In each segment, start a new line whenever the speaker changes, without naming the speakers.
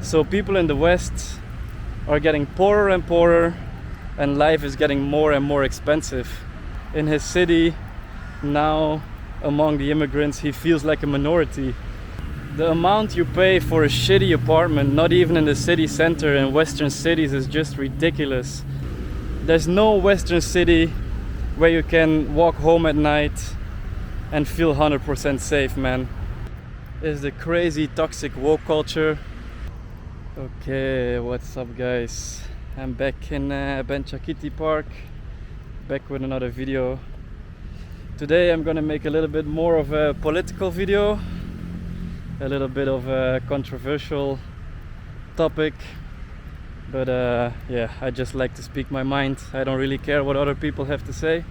So people in the West are getting poorer and poorer, and life is getting more and more expensive. In his city, now among the immigrants, he feels like a minority. The amount you pay for a shitty apartment, not even in the city center in Western cities, is just ridiculous. There's no Western city where you can walk home at night and feel 100% safe, man. It's the crazy toxic woke culture. Okay, what's up guys? I'm back in Ben Chakiti Park, back with another video. Today I'm gonna make a little bit more of a political video, a little bit of a controversial topic, but yeah, I just like to speak my mind. I don't really care what other people have to say.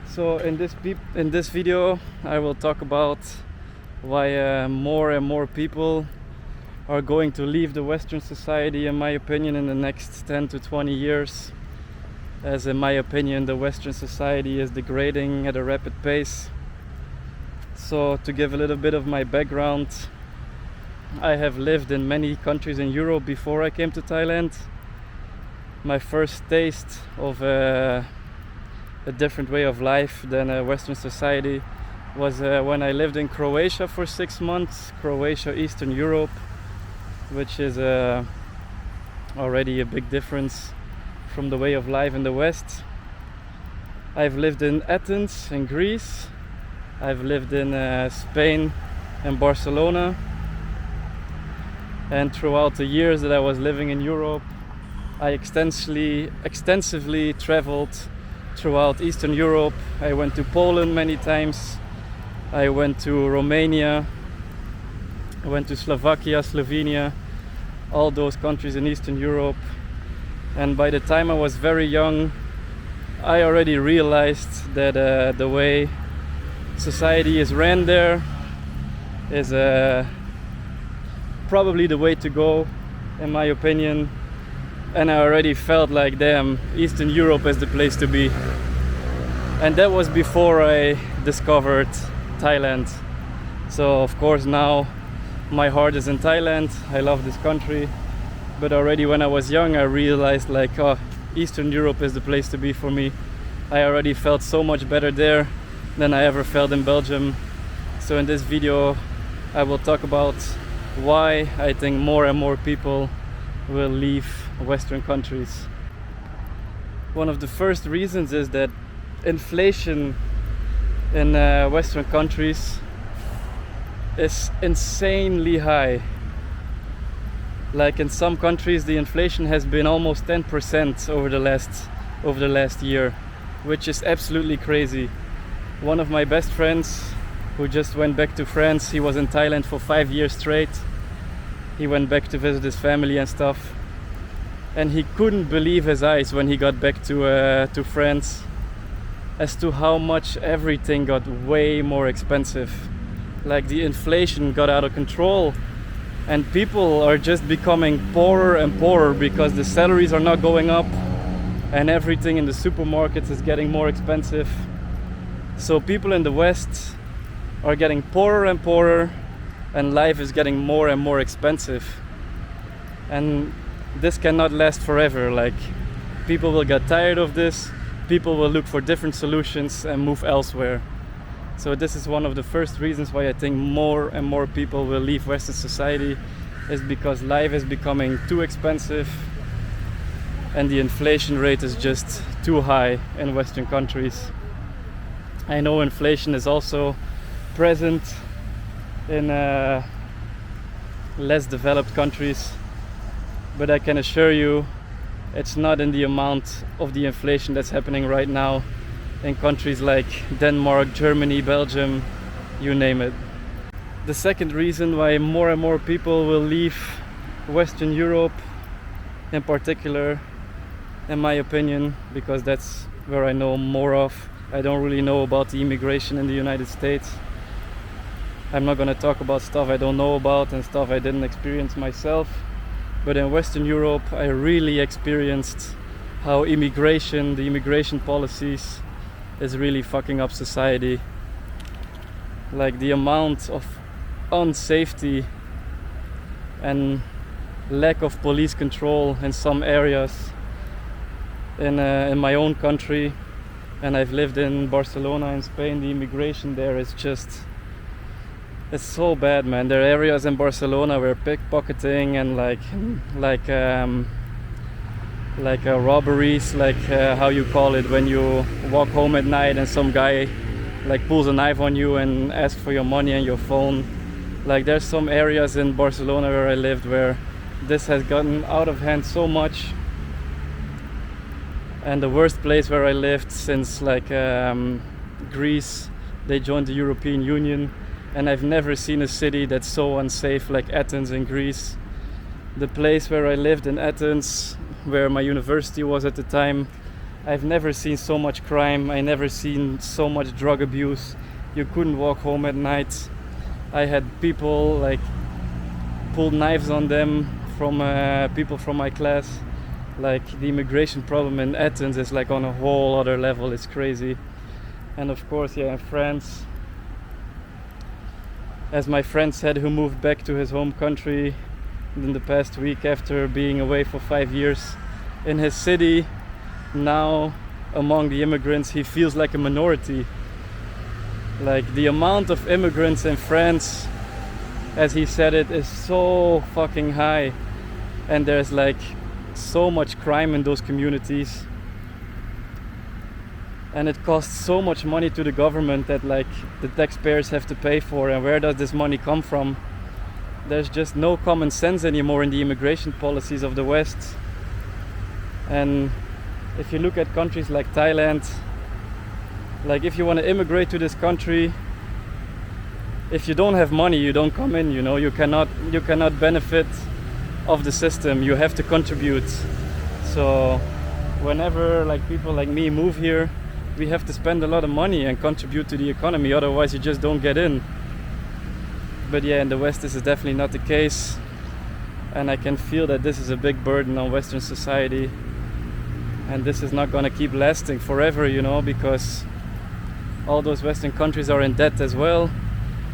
So in this video I will talk about why more and more people are going to leave the Western society, in my opinion, in the next 10 to 20 years. As in my opinion, the Western society is degrading at a rapid pace. So to give a little bit of my background, I have lived in many countries in Europe before I came to Thailand. My first taste of a different way of life than a Western society was when I lived in Croatia for 6 months. Croatia, Eastern Europe, which is already a big difference from the way of life in the West. I've lived in Athens in Greece. I've lived in Spain and Barcelona. And throughout the years that I was living in Europe, I extensively traveled throughout Eastern Europe. I went to Poland many times. I went to Romania. I went to Slovakia, Slovenia, all those countries in Eastern Europe. And by the time I was very young, I already realized that the way society is ran there is probably the way to go, in my opinion. And I already felt like, damn, Eastern Europe is the place to be. And that was before I discovered Thailand. So of course now my heart is in Thailand. I love this country. But already when I was young, I realized like, oh, Eastern Europe is the place to be for me. I already felt so much better there than I ever felt in Belgium. So in this video, I will talk about why I think more and more people will leave Western countries. One of the first reasons is that inflation in Western countries is insanely high. Like in some countries, the inflation has been almost 10% over the last year, which is absolutely crazy. One of my best friends who just went back to France, he was in Thailand for 5 years straight. He went back to visit his family and stuff, and he couldn't believe his eyes when he got back to France as to how much everything got way more expensive. Like the inflation got out of control. And people are just becoming poorer and poorer because the salaries are not going up and everything in the supermarkets is getting more expensive. So people in the West are getting poorer and poorer, and life is getting more and more expensive. And this cannot last forever. Like, people will get tired of this, people will look for different solutions and move elsewhere. So this is one of the first reasons why I think more and more people will leave Western society, is because life is becoming too expensive and the inflation rate is just too high in Western countries. I know inflation is also present in less developed countries, but I can assure you it's not in the amount of the inflation that's happening right now in countries like Denmark, Germany, Belgium, you name it. The second reason why more and more people will leave Western Europe in particular, in my opinion, because that's where I know more of. I don't really know about the immigration in the United States. I'm not gonna talk about stuff I don't know about and stuff I didn't experience myself. But in Western Europe, I really experienced how the immigration policies is really fucking up society. Like the amount of unsafety and lack of police control in some areas in my own country. And I've lived in Barcelona in Spain. The immigration there is just, it's so bad, man. There are areas in Barcelona where pickpocketing and robberies, how you call it, when you walk home at night and some guy like pulls a knife on you and asks for your money and your phone. Like, there's some areas in Barcelona where I lived where this has gotten out of hand so much. And the worst place where I lived since Greece, they joined the European Union, and I've never seen a city that's so unsafe like Athens in Greece. The place where I lived in Athens, where my university was at the time, I've never seen so much crime. I never seen so much drug abuse. You couldn't walk home at night. I had people like pull knives on them from people from my class. Like, the immigration problem in Athens is like on a whole other level. It's crazy. And of course, in France, as my friend said, who moved back to his home country in the past week after being away for 5 years, in his city now, among the immigrants, he feels like a minority. Like, the amount of immigrants in France, as he said it, is so fucking high, and there's like so much crime in those communities, and it costs so much money to the government that like the taxpayers have to pay for. And where does this money come from? There's just no common sense anymore in the immigration policies of the West. And if you look at countries like Thailand, like, if you want to immigrate to this country, if you don't have money, you don't come in, you know. You cannot benefit of the system. You have to contribute. So whenever like people like me move here, we have to spend a lot of money and contribute to the economy, otherwise you just don't get in. But yeah, in the West this is definitely not the case, and I can feel that this is a big burden on Western society, and this is not going to keep lasting forever, you know, because all those Western countries are in debt as well.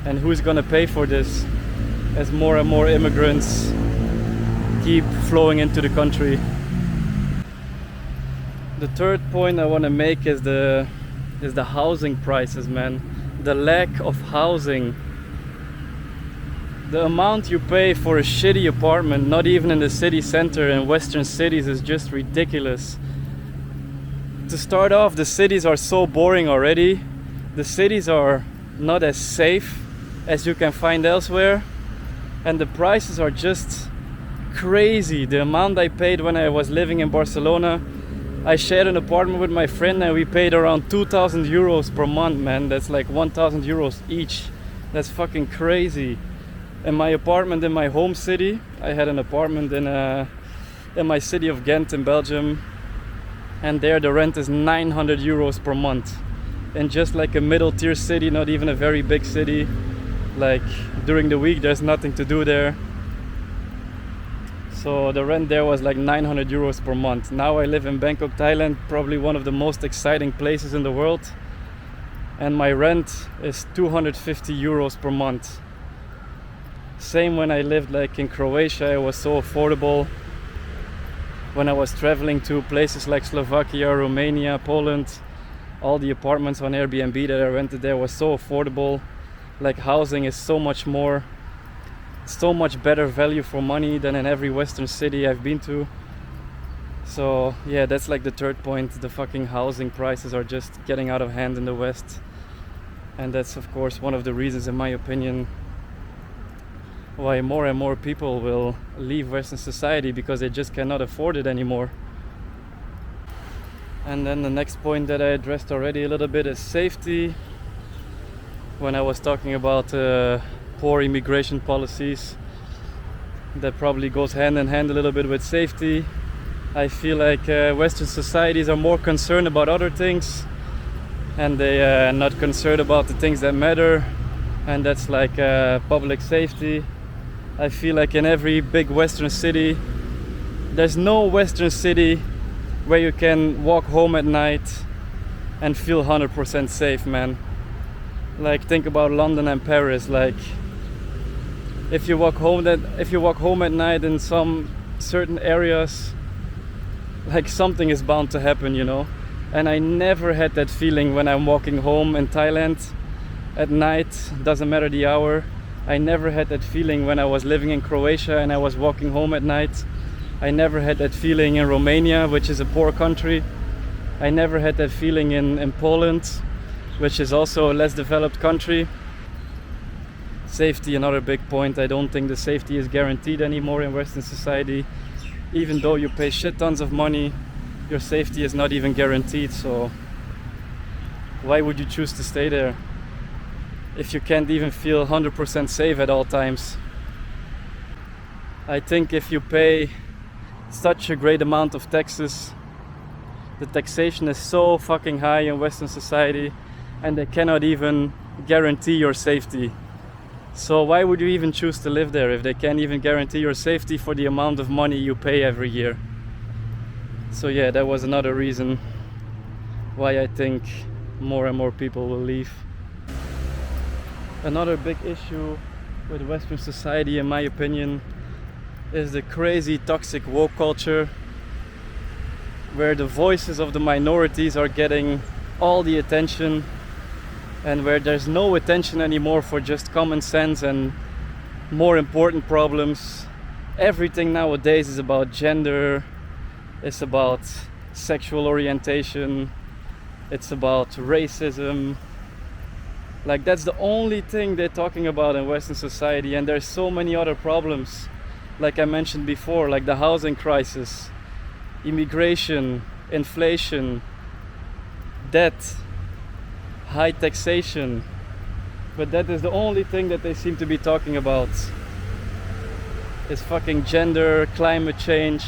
And who's going to pay for this as more and more immigrants keep flowing into the country? The third point I want to make is the housing prices, man. The lack of housing. The amount you pay for a shitty apartment, not even in the city center in Western cities, is just ridiculous. To start off, the cities are so boring already. The cities are not as safe as you can find elsewhere, and the prices are just crazy. The amount I paid when I was living in Barcelona, I shared an apartment with my friend and we paid around 2,000 euros per month, man. That's like 1,000 euros each. That's fucking crazy. In my apartment in my home city, I had an apartment in my city of Ghent in Belgium, and there the rent is 900 euros per month. In just like a middle tier city, not even a very big city. Like, during the week there's nothing to do there. So the rent there was like 900 euros per month. Now I live in Bangkok, Thailand, probably one of the most exciting places in the world. And my rent is 250 euros per month. Same when I lived like in Croatia, it was so affordable. When I was traveling to places like Slovakia, Romania, Poland, all the apartments on Airbnb that I rented there was so affordable. Like, housing is so much better value for money than in every Western city I've been to. So yeah, that's like the third point. The fucking housing prices are just getting out of hand in the West. And that's of course one of the reasons, in my opinion, why more and more people will leave Western society, because they just cannot afford it anymore. And then the next point that I addressed already a little bit is safety. When I was talking about poor immigration policies, that probably goes hand in hand a little bit with safety. I feel like Western societies are more concerned about other things, and they are not concerned about the things that matter, and that's like public safety. I feel like in every big Western city, there's no Western city where you can walk home at night and feel 100% safe, man. Like, think about London and Paris. Like, If you walk home at night in some certain areas, like something is bound to happen, you know. And I never had that feeling when I'm walking home in Thailand at night, doesn't matter the hour. I never had that feeling when I was living in Croatia and I was walking home at night. I never had that feeling in Romania, which is a poor country. I never had that feeling in Poland, which is also a less developed country. Safety, another big point. I don't think the safety is guaranteed anymore in Western society. Even though you pay shit tons of money, your safety is not even guaranteed. So why would you choose to stay there if you can't even feel 100% safe at all times? I think if you pay such a great amount of taxes, the taxation is so fucking high in Western society, and they cannot even guarantee your safety. So why would you even choose to live there if they can't even guarantee your safety for the amount of money you pay every year? So yeah, that was another reason why I think more and more people will leave. Another big issue with Western society, in my opinion, is the crazy toxic woke culture, where the voices of the minorities are getting all the attention, and where there's no attention anymore for just common sense and more important problems. Everything nowadays is about gender, it's about sexual orientation, it's about racism. Like, that's the only thing they're talking about in Western society, and there's so many other problems, like I mentioned before, like the housing crisis, immigration, inflation, debt, high taxation. But that is the only thing that they seem to be talking about, is fucking gender, climate change.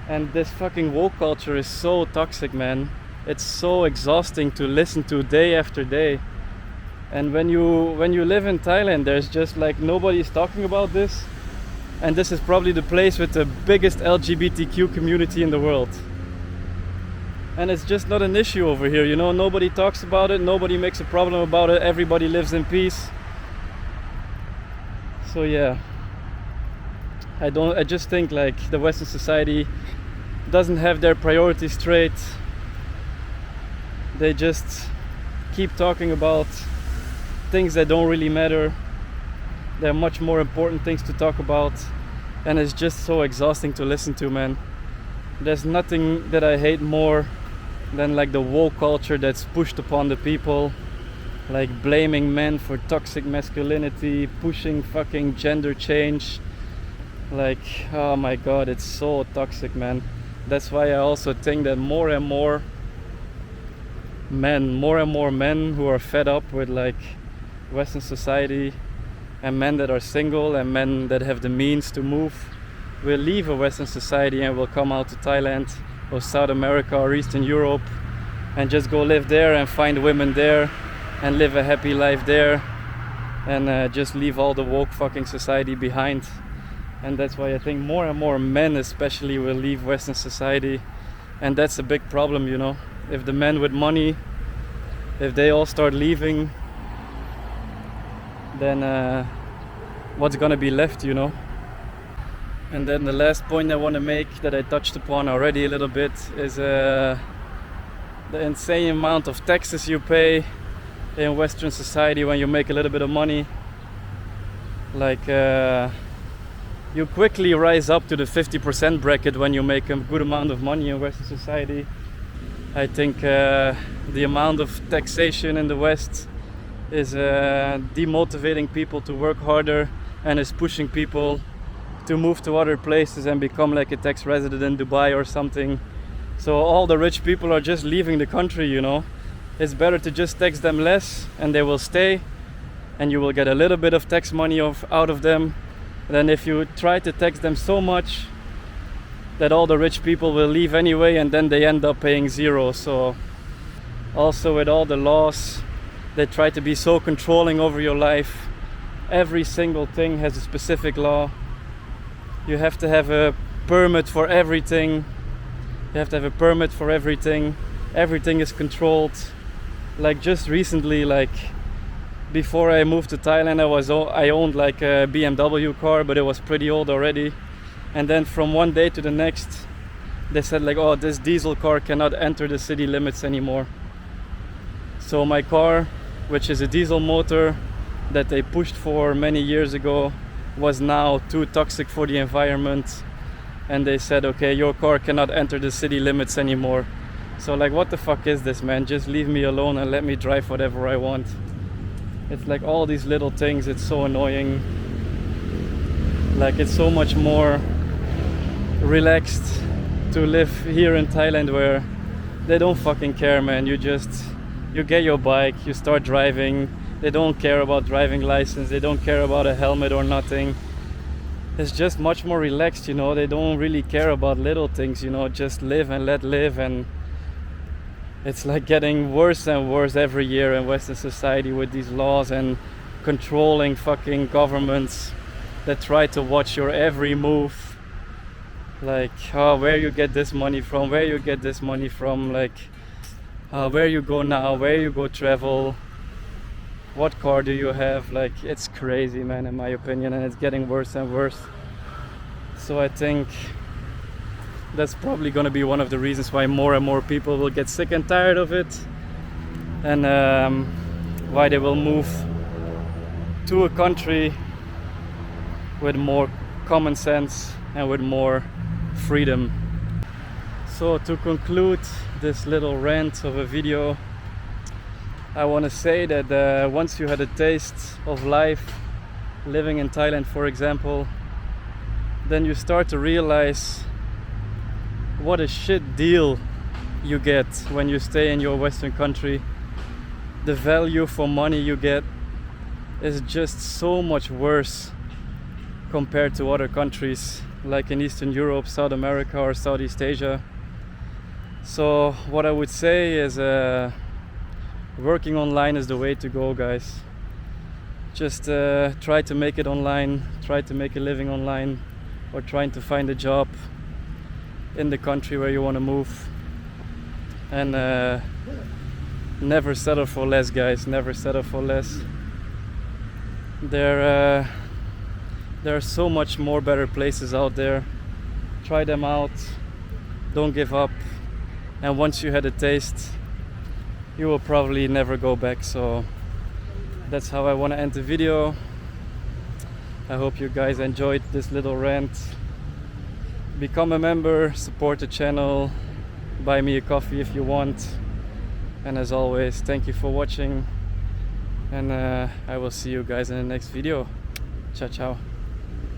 And this fucking woke culture is so toxic, man. It's so exhausting to listen to day after day. And when you live in Thailand, there's just like nobody's talking about this. And this is probably the place with the biggest LGBTQ community in the world. And it's just not an issue over here, you know. Nobody talks about it, nobody makes a problem about it, everybody lives in peace. So yeah, I just think like the Western society doesn't have their priorities straight. They just keep talking about things that don't really matter. There are much more important things to talk about, and it's just so exhausting to listen to, man. There's nothing that I hate more than like the woke culture that's pushed upon the people, like blaming men for toxic masculinity, pushing fucking gender change. Like, oh my god, it's so toxic, man. That's why I also think that more and more men who are fed up with like Western society, and men that are single and men that have the means to move, will leave a Western society and will come out to Thailand or South America or Eastern Europe and just go live there and find women there and live a happy life there, and just leave all the woke fucking society behind. And that's why I think more and more men especially will leave Western society, and that's a big problem, you know. If the men with money, if they all start leaving, then what's gonna be left, you know? And then the last point I want to make, that I touched upon already a little bit, is the insane amount of taxes you pay in Western society when you make a little bit of money. Like, you quickly rise up to the 50% bracket when you make a good amount of money in Western society. I think the amount of taxation in the West is demotivating people to work harder, and is pushing people to move to other places and become like a tax resident in Dubai or something. So all the rich people are just leaving the country, you know. It's better to just tax them less and they will stay, and you will get a little bit of tax money out of them, than if you try to tax them so much that all the rich people will leave anyway, and then they end up paying zero. So also with all the laws, they try to be so controlling over your life. Every single thing has a specific law. You have to have a permit for everything. You have to have a permit for everything. Everything is controlled. Like just recently, like before I moved to Thailand, I owned like a BMW car, but it was pretty old already. And then from one day to the next, they said like, oh, this diesel car cannot enter the city limits anymore. So my car, which is a diesel motor that they pushed for many years ago, was now too toxic for the environment. And they said, okay, your car cannot enter the city limits anymore. So like, what the fuck is this, man? Just leave me alone and let me drive whatever I want. It's like all these little things, it's so annoying. Like, it's so much more relaxed to live here in Thailand, where they don't fucking care, man. You get your bike, you start driving. They don't care about driving license, they don't care about a helmet or nothing. It's just much more relaxed, you know. They don't really care about little things, you know. Just live and let live. And it's like getting worse and worse every year in Western society with these laws and controlling fucking governments that try to watch your every move. Like, where you get this money from, where you get this money from, like, where you go now, where you go travel, what car do you have. Like, it's crazy, man, in my opinion, and it's getting worse and worse. So I think that's probably going to be one of the reasons why more and more people will get sick and tired of it, and why they will move to a country with more common sense and with more freedom. So to conclude this little rant of a video, I want to say that once you had a taste of life living in Thailand, for example, then you start to realize what a shit deal you get when you stay in your Western country. The value for money you get is just so much worse compared to other countries like in Eastern Europe, South America or Southeast Asia. So what I would say is working online is the way to go, guys. Just try to make it online, try to make a living online, or trying to find a job in the country where you want to move. And never settle for less, guys. Never settle for less. There are so much more better places out there. Try them out. Don't give up. And once you had a taste, you will probably never go back. So that's how I want to end the video. I hope you guys enjoyed this little rant. Become a member, support the channel, buy me a coffee if you want. And as always, thank you for watching. And I will see you guys in the next video. Ciao, ciao.